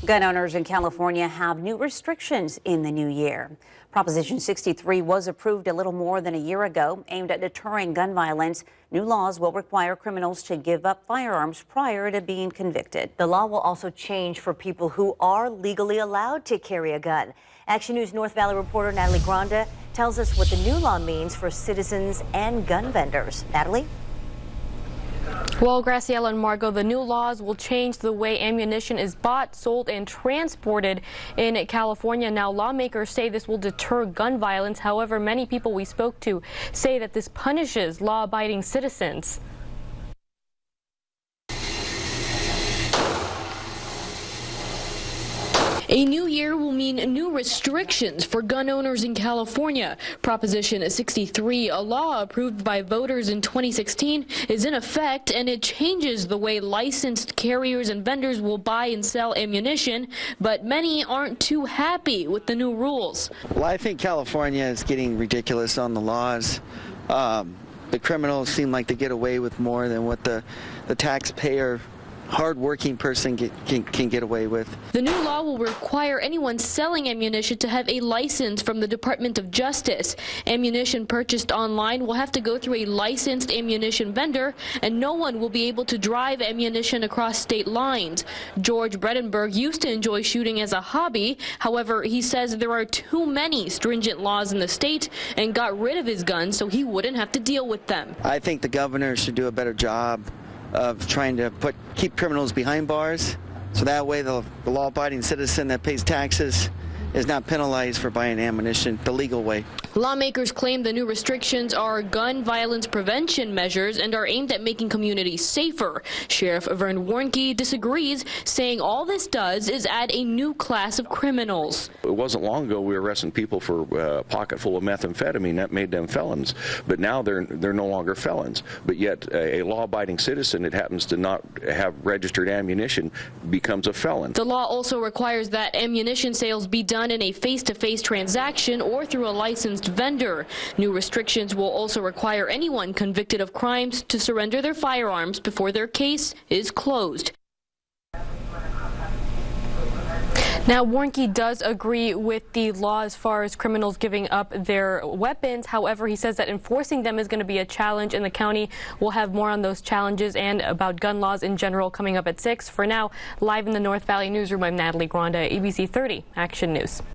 Gun owners in California have new restrictions in the new year. Proposition 63 was approved a little more than a year ago, aimed at deterring gun violence. New laws will require criminals to give up firearms prior to being convicted. The law will also change for people who are legally allowed to carry a gun. Action News North Valley reporter Natalie Granda tells us what the new law means for citizens and gun vendors. Natalie? Well, Graciela and Margot, the new laws will change the way ammunition is bought, sold, and transported in California. Now, lawmakers say this will deter gun violence. However, many people we spoke to say that this punishes law-abiding citizens. A new year will mean new restrictions for gun owners in California. Proposition 63, a law approved by voters in 2016, is in effect, and it changes the way licensed carriers and vendors will buy and sell ammunition, but many aren't too happy with the new rules. Well, I think California is getting ridiculous on the laws. The criminals seem like they get away with more than what the taxpayer hard-working person can get away with. The new law will require anyone selling ammunition to have a license from the Department of Justice. Ammunition purchased online will have to go through a licensed ammunition vendor, and no one will be able to drive ammunition across state lines. George Bredenberg used to enjoy shooting as a hobby. However, he says there are too many stringent laws in the state and got rid of his gun so he wouldn't have to deal with them. I think the governor should do a better job of trying to keep criminals behind bars, so that way the law-abiding citizen that pays taxes is not penalized for buying ammunition the legal way. Lawmakers claim the new restrictions are gun violence prevention measures and are aimed at making communities safer. Sheriff Vern Warnke disagrees, saying all this does is add a new class of criminals. It wasn't long ago we were arresting people for a pocket full of methamphetamine. That made them felons, but now they're no longer felons. But yet a law-abiding citizen that happens to not have registered ammunition becomes a felon. The law also requires that ammunition sales be done in a face-to-face transaction or through a licensed vendor. New restrictions will also require anyone convicted of crimes to surrender their firearms before their case is closed. Now, Warnke does agree with the law as far as criminals giving up their weapons. However, he says that enforcing them is going to be a challenge, and the county will have more on those challenges and about gun laws in general coming up at 6. For now, live in the North Valley newsroom, I'm Natalie Granda, ABC 30 Action News.